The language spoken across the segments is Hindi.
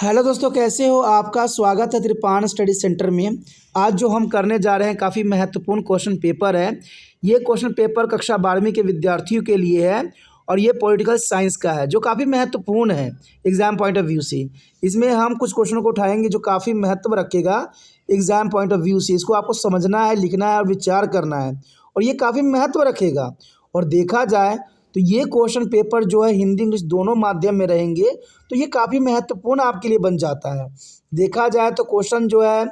हेलो दोस्तों, कैसे हो? आपका स्वागत है त्रिपाण स्टडी सेंटर में। आज जो हम करने जा रहे हैं काफ़ी महत्वपूर्ण क्वेश्चन पेपर है। ये क्वेश्चन पेपर कक्षा 12वीं के विद्यार्थियों के लिए है और ये पॉलिटिकल साइंस का है जो काफ़ी महत्वपूर्ण है एग्ज़ाम पॉइंट ऑफ व्यू से। इसमें हम कुछ क्वेश्चनों को उठाएंगे जो काफ़ी महत्व रखेगा एग्ज़ाम पॉइंट ऑफ व्यू से। इसको आपको समझना है, लिखना है और विचार करना है और ये काफ़ी महत्व रखेगा। और देखा जाए तो ये क्वेश्चन पेपर जो है हिंदी इंग्लिश दोनों माध्यम में रहेंगे, तो ये काफ़ी महत्वपूर्ण आपके लिए बन जाता है। देखा जाए तो क्वेश्चन जो है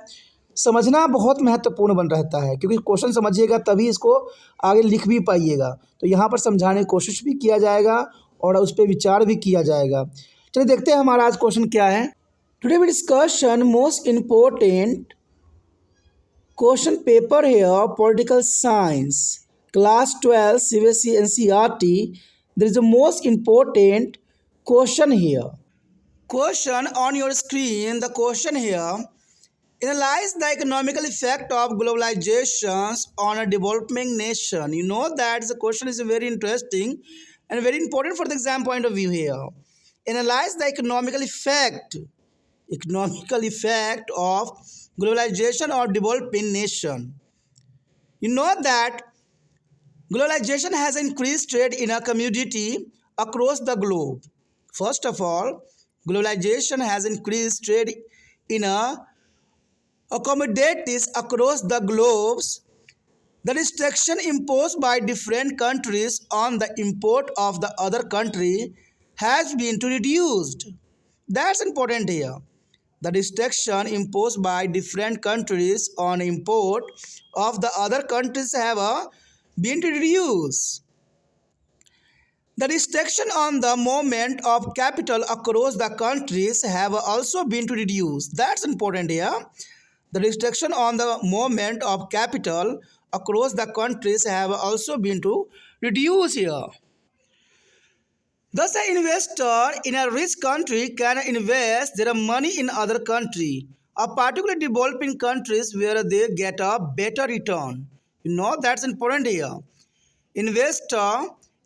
समझना बहुत महत्वपूर्ण बन रहता है, क्योंकि क्वेश्चन समझिएगा तभी इसको आगे लिख भी पाइएगा। तो यहाँ पर समझाने की कोशिश भी किया जाएगा और उस पर विचार भी किया जाएगा। चलिए देखते हैं हमारा आज क्वेश्चन क्या है। Today we discussion most important question paper है political science class 12 CBSE NCERT. There is a most important question here. Question on your screen. The question here: analyze the economical effect of globalizations on a developing nation. You know that the question is very interesting and very important for the exam point of view here. Analyze the economical effect of globalization or developing nation. You know that globalization has increased trade in a community across the globe. First of all, globalization has increased trade in commodities across the globe. The restriction imposed by different countries on the import of the other country has been reduced. That's important here. The restriction imposed by different countries on import of the other countries have been reduced. The restriction on the movement of capital across the countries have also been reduced. That's important here. The restriction on the movement of capital across the countries have also been reduced here. Thus, an investor in a rich country can invest their money in other country, particularly developing countries where they get a better return. You know that's important here. Investor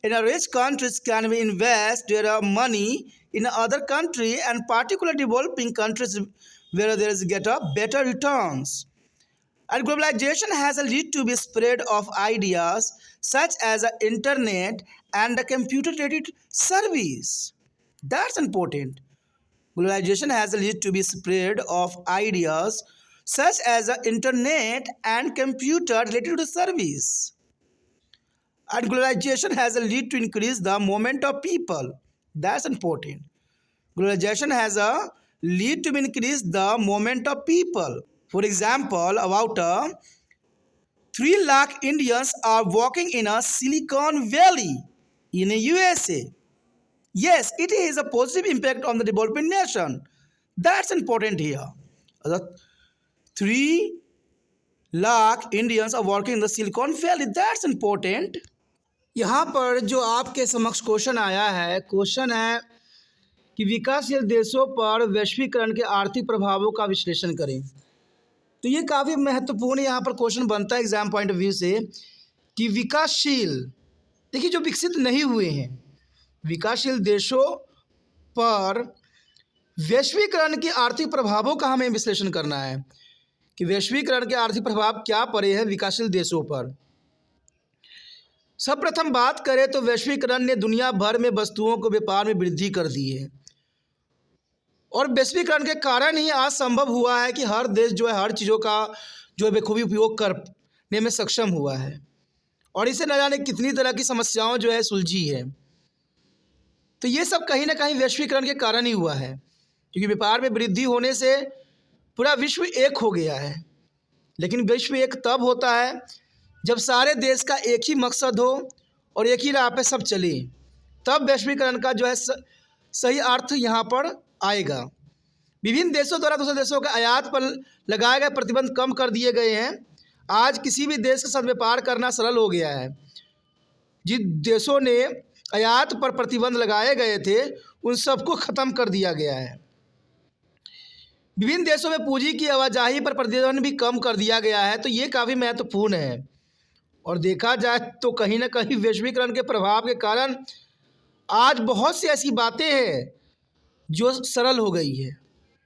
in a rich countries can invest their money in other country and particularly developing countries where there is get a better returns. And globalization has a led to be spread of ideas such as the internet and the computer-related service. That's important. Globalization has a led to be spread of ideas such as the internet and computer-related service. And globalization has a lead to increase the movement of people. That's important. Globalization has a lead to increase the movement of people. For example, about 3 lakh Indians are working in a Silicon Valley in the USA. Yes, it is a positive impact on the developing nation. That's important here. The 3 lakh Indians are working in the Silicon Valley. That's important. यहाँ पर जो आपके समक्ष क्वेश्चन आया है, क्वेश्चन है कि विकासशील देशों पर वैश्वीकरण के आर्थिक प्रभावों का विश्लेषण करें। तो ये काफ़ी महत्वपूर्ण यहाँ पर क्वेश्चन बनता है एग्जाम पॉइंट ऑफ व्यू से कि विकासशील, देखिए जो विकसित नहीं हुए हैं, विकासशील देशों पर वैश्वीकरण के आर्थिक प्रभावों का हमें विश्लेषण करना है कि वैश्वीकरण के आर्थिक प्रभाव क्या पड़े हैं विकासशील देशों पर। सर्वप्रथम बात करें तो वैश्वीकरण ने दुनिया भर में वस्तुओं को व्यापार में वृद्धि कर दी है और वैश्वीकरण के कारण ही आज संभव हुआ है कि हर देश जो है हर चीज़ों का जो है बखूबी उपयोग करने में सक्षम हुआ है और इसे न जाने कितनी तरह की समस्याओं जो है सुलझी है। तो ये सब कहीं ना कहीं वैश्वीकरण के कारण ही हुआ है, क्योंकि व्यापार में वृद्धि होने से पूरा विश्व एक हो गया है। लेकिन विश्व एक तब होता है जब सारे देश का एक ही मकसद हो और एक ही राह पे सब चले, तब वैश्वीकरण का जो है सही अर्थ यहाँ पर आएगा। विभिन्न देशों द्वारा दूसरे देशों के आयात पर लगाए गए प्रतिबंध कम कर दिए गए हैं। आज किसी भी देश के साथ व्यापार करना सरल हो गया है। जिन देशों ने आयात पर प्रतिबंध लगाए गए थे उन सबको ख़त्म कर दिया गया है। विभिन्न देशों में पूंजी की आवाजाही पर प्रतिबंध भी कम कर दिया गया है। तो ये काफ़ी महत्वपूर्ण है। और देखा जाए तो कहीं ना कहीं वैश्वीकरण के प्रभाव के कारण आज बहुत सी ऐसी बातें हैं जो सरल हो गई है।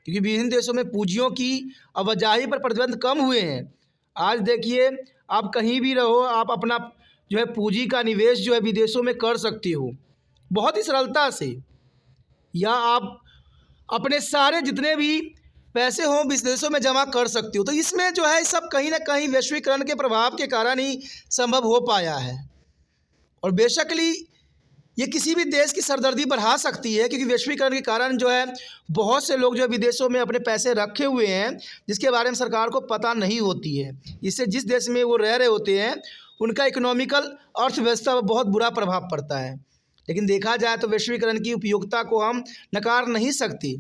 क्योंकि विभिन्न देशों में पूंजियों की आवाजाही पर प्रतिबंध कम हुए हैं। आज देखिए, आप कहीं भी रहो, आप अपना जो है पूंजी का निवेश जो है विदेशों में कर सकते हो बहुत ही सरलता से, या आप अपने सारे जितने भी पैसे हों विदेशों में जमा कर सकते हो। तो इसमें जो है सब कहीं ना कहीं वैश्वीकरण के प्रभाव के कारण ही संभव हो पाया है। और बेशकली ये किसी भी देश की सरदर्दी बढ़ा सकती है, क्योंकि वैश्वीकरण के कारण जो है बहुत से लोग जो है विदेशों में अपने पैसे रखे हुए हैं, जिसके बारे में सरकार को पता नहीं होती है। इससे जिस देश में वो रह रहे होते हैं उनका इकोनॉमिकल अर्थव्यवस्था पर बहुत बुरा प्रभाव पड़ता है। लेकिन देखा जाए तो वैश्वीकरण की उपयोगिता को हम नकार नहीं सकते,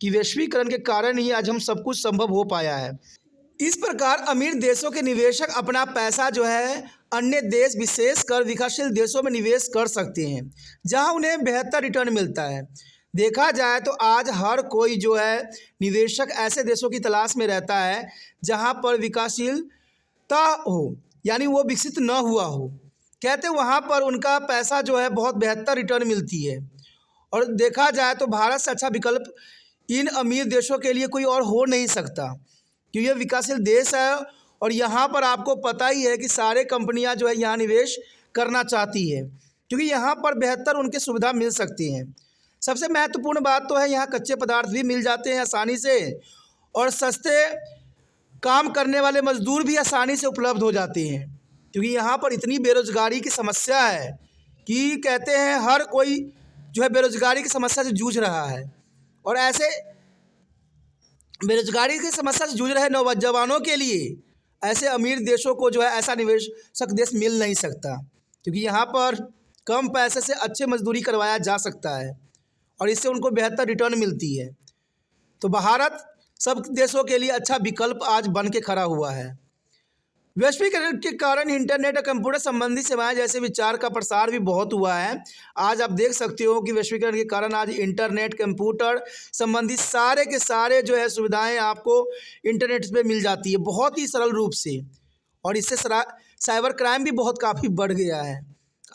कि वैश्वीकरण के कारण ही आज हम सब कुछ संभव हो पाया है। इस प्रकार अमीर देशों के निवेशक अपना पैसा जो है अन्य देश विशेषकर विकासशील देशों में निवेश कर सकते हैं, जहां उन्हें बेहतर रिटर्न मिलता है। देखा जाए तो आज हर कोई जो है निवेशक ऐसे देशों की तलाश में रहता है जहां पर विकासशीलता हो, यानी वो विकसित न हुआ हो। कहते वहाँ पर उनका पैसा जो है बहुत बेहतर रिटर्न मिलती है। और देखा जाए तो भारत से अच्छा विकल्प इन अमीर देशों के लिए कोई और हो नहीं सकता, क्योंकि ये विकासशील देश है और यहाँ पर आपको पता ही है कि सारे कंपनियाँ जो है यहाँ निवेश करना चाहती है, क्योंकि यहाँ पर बेहतर उनके सुविधा मिल सकती हैं। सबसे महत्वपूर्ण बात तो है यहाँ कच्चे पदार्थ भी मिल जाते हैं आसानी से, और सस्ते काम करने वाले मजदूर भी आसानी से उपलब्ध हो जाते हैं, क्योंकि यहाँ पर इतनी बेरोजगारी की समस्या है कि कहते हैं हर कोई जो है बेरोजगारी की समस्या से जूझ रहा है। और ऐसे बेरोजगारी की समस्या से जूझ रहे नौजवानों के लिए ऐसे अमीर देशों को जो है ऐसा निवेशक देश मिल नहीं सकता, क्योंकि यहाँ पर कम पैसे से अच्छे मजदूरी करवाया जा सकता है और इससे उनको बेहतर रिटर्न मिलती है। तो भारत सब देशों के लिए अच्छा विकल्प आज बन के खड़ा हुआ है। वैश्वीकरण के कारण इंटरनेट और कंप्यूटर संबंधी सेवाएं जैसे विचार का प्रसार भी बहुत हुआ है। आज आप देख सकते हो कि वैश्वीकरण के कारण आज इंटरनेट कंप्यूटर संबंधी सारे के सारे जो है सुविधाएं आपको इंटरनेट पे मिल जाती है बहुत ही सरल रूप से, और इससे साइबर क्राइम भी बहुत काफ़ी बढ़ गया है।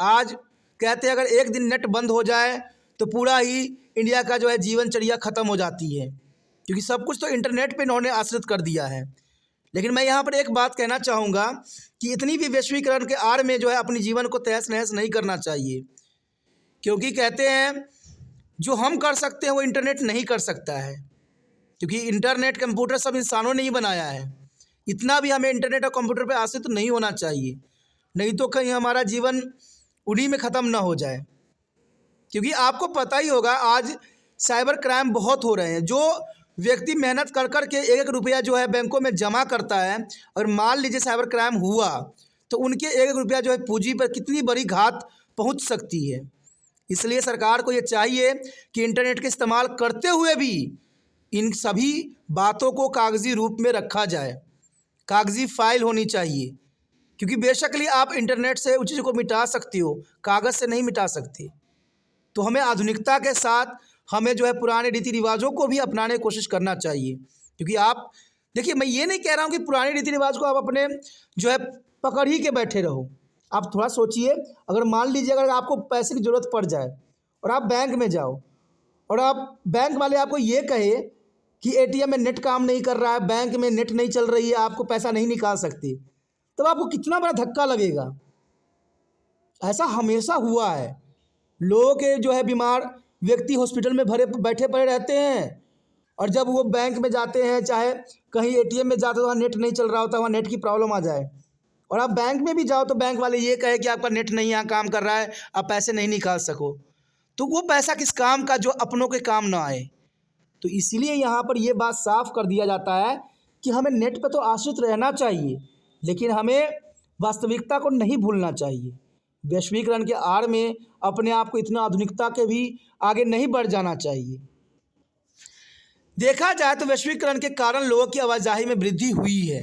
आज कहते हैं अगर एक दिन नेट बंद हो जाए तो पूरा ही इंडिया का जो है जीवनचर्या ख़त्म हो जाती है, क्योंकि सब कुछ तो इंटरनेट पे इन्होंने आश्रित कर दिया है। लेकिन मैं यहाँ पर एक बात कहना चाहूँगा कि इतनी भी वैश्वीकरण के आड़ में जो है अपने जीवन को तहस नहस नहीं करना चाहिए, क्योंकि कहते हैं जो हम कर सकते हैं वो इंटरनेट नहीं कर सकता है, क्योंकि इंटरनेट कंप्यूटर सब इंसानों ने ही बनाया है। इतना भी हमें इंटरनेट और कंप्यूटर पर आश्रित नहीं होना चाहिए, नहीं तो कहीं हमारा जीवन उन्हीं में ख़त्म ना हो जाए। क्योंकि आपको पता ही होगा आज साइबर क्राइम बहुत हो रहे हैं। जो व्यक्ति मेहनत कर कर के एक रुपया जो है बैंकों में जमा करता है, और मान लीजिए साइबर क्राइम हुआ तो उनके एक रुपया जो है पूंजी पर कितनी बड़ी घात पहुंच सकती है। इसलिए सरकार को ये चाहिए कि इंटरनेट के इस्तेमाल करते हुए भी इन सभी बातों को कागजी रूप में रखा जाए, कागजी फाइल होनी चाहिए, क्योंकि बेशकली आप इंटरनेट से उस चीज़ को मिटा सकते हो, कागज़ से नहीं मिटा सकते। तो हमें आधुनिकता के साथ हमें जो है पुराने रीति रिवाजों को भी अपनाने की कोशिश करना चाहिए। क्योंकि आप देखिए, मैं ये नहीं कह रहा हूँ कि पुराने रीति रिवाज को आप अपने जो है पकड़ ही के बैठे रहो। आप थोड़ा सोचिए, अगर मान लीजिए अगर आपको पैसे की ज़रूरत पड़ जाए और आप बैंक में जाओ और आप बैंक वाले आपको ये कहे कि एटीएम में नेट काम नहीं कर रहा है, बैंक में नेट नहीं चल रही है, आपको पैसा नहीं निकाल सकते, तब आपको कितना बड़ा धक्का लगेगा। ऐसा हमेशा हुआ है। लोगों के जो है बीमार व्यक्ति हॉस्पिटल में बैठे पड़े रहते हैं, और जब वो बैंक में जाते हैं, चाहे कहीं एटीएम में जाते हैं, वहाँ नेट नहीं चल रहा होता, वहाँ नेट की प्रॉब्लम आ जाए, और आप बैंक में भी जाओ तो बैंक वाले ये कहे कि आपका नेट नहीं यहाँ काम कर रहा है, आप पैसे नहीं निकाल सको। तो वो पैसा किस काम का जो अपनों के काम ना आए। तो इसीलिए यहाँ पर ये बात साफ कर दिया जाता है कि हमें नेट पर तो आश्रित रहना चाहिए, लेकिन हमें वास्तविकता को नहीं भूलना चाहिए। वैश्वीकरण के आड़ में अपने आप को इतना आधुनिकता के भी आगे नहीं बढ़ जाना चाहिए। देखा जाए तो वैश्वीकरण के कारण लोगों की आवाजाही में वृद्धि हुई है।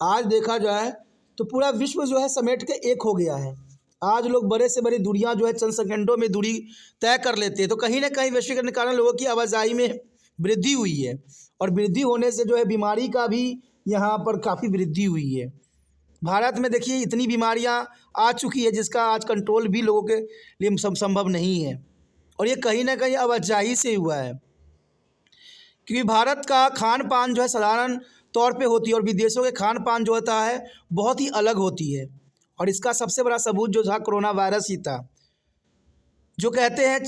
आज देखा जाए तो पूरा विश्व जो है समेट के एक हो गया है। आज लोग बड़े से बड़ी दूरियां जो है चंद सेकंडों में दूरी तय कर लेते हैं। तो कहीं ना कहीं वैश्वीकरण के कारण लोगों की आवाजाही में वृद्धि हुई है, और वृद्धि होने से जो है बीमारी का भी यहाँ पर काफ़ी वृद्धि हुई है। भारत में देखिए इतनी बीमारियां आ चुकी है जिसका आज कंट्रोल भी लोगों के लिए संभव नहीं है, और ये कहीं ना कहीं आवाजाही से हुआ है। क्योंकि भारत का खान पान जो है साधारण तौर पे होती है और विदेशों के खान पान जो होता है बहुत ही अलग होती है। और इसका सबसे बड़ा सबूत जो था कोरोना वायरस ही था, जो कहते हैं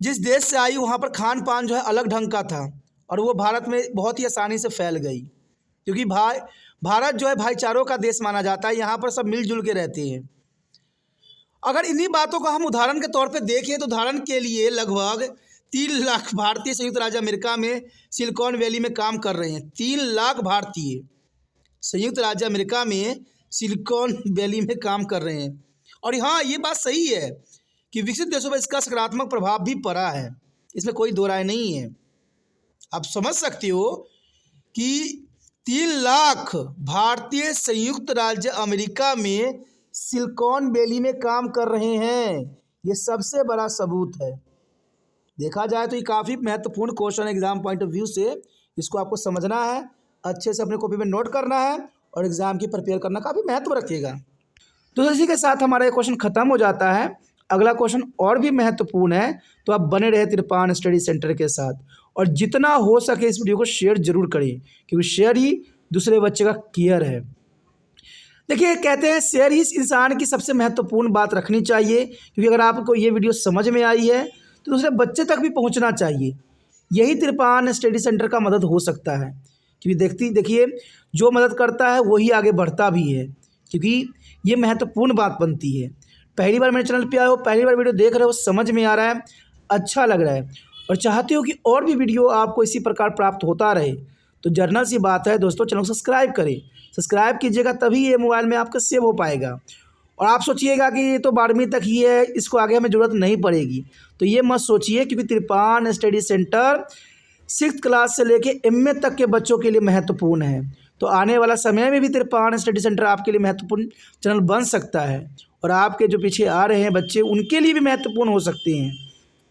जिस देश से आई वहाँ पर खान पान जो है अलग ढंग का था और वो भारत में बहुत ही आसानी से फैल गई। क्योंकि भारत जो है भाईचारों का देश माना जाता है, यहाँ पर सब मिलजुल के रहते हैं। अगर इन्हीं बातों को हम उदाहरण के तौर पे देखें तो उदाहरण के लिए लगभग 3 लाख भारतीय संयुक्त राज्य अमेरिका में सिलिकॉन वैली में काम कर रहे हैं। 3 लाख भारतीय संयुक्त राज्य अमेरिका में सिलिकॉन वैली में काम कर रहे हैं। और हाँ, ये बात सही है कि विकसित देशों पर इसका सकारात्मक प्रभाव भी पड़ा है, इसमें कोई दो राय नहीं है। आप समझ सकते हो कि 3 लाख भारतीय संयुक्त राज्य अमेरिका में सिलिकॉन वैली में काम कर रहे हैं, ये सबसे बड़ा सबूत है। देखा जाए तो ये काफ़ी महत्वपूर्ण question exam point of view से, इसको आपको समझना है, अच्छे से अपने कॉपी में नोट करना है और एग्ज़ाम की प्रिपेयर करना काफ़ी महत्व रखिएगा। तो इसी के साथ हमारा ये क्वेश्चन ख़त्म हो जाता है। अगला क्वेश्चन और भी महत्वपूर्ण है, तो आप बने रहे तिरपान स्टडी सेंटर के साथ और जितना हो सके इस वीडियो को शेयर जरूर करें, क्योंकि शेयर ही दूसरे बच्चे का केयर है। देखिए, कहते हैं शेयर ही इस इंसान की सबसे महत्वपूर्ण बात रखनी चाहिए, क्योंकि अगर आपको ये वीडियो समझ में आई है तो दूसरे बच्चे तक भी पहुंचना चाहिए। यही तिरपान स्टडी सेंटर का मदद हो सकता है, क्योंकि देखिए जो मदद करता है वही आगे बढ़ता भी है, क्योंकि ये महत्वपूर्ण बात बनती है। पहली बार मेरे चैनल पे आए हो, पहली बार वीडियो देख रहे हो, समझ में आ रहा है, अच्छा लग रहा है और चाहते हो कि और भी वीडियो आपको इसी प्रकार प्राप्त होता रहे, तो जर्नल सी बात है दोस्तों, चैनल को सब्सक्राइब करें। सब्सक्राइब कीजिएगा तभी ये मोबाइल में आपका सेव हो पाएगा। और आप सोचिएगा कि ये तो 12वीं तक ही है, इसको आगे हमें ज़रूरत नहीं पड़ेगी, तो ये मत सोचिए, क्योंकि तिरपान स्टडी सेंटर 6th क्लास से लेके MA तक के बच्चों के लिए महत्वपूर्ण है। तो आने वाला समय में भी तिरपान स्टडी सेंटर आपके लिए महत्वपूर्ण चैनल बन सकता है और आपके जो पीछे आ रहे हैं बच्चे उनके लिए भी महत्वपूर्ण हो सकते हैं।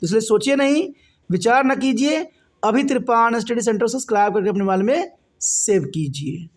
तो इसलिए सोचिए नहीं, विचार न कीजिए, अभी तिरपान स्टडी सेंटर सब्सक्राइब करके अपने मोबाइल में सेव कीजिए।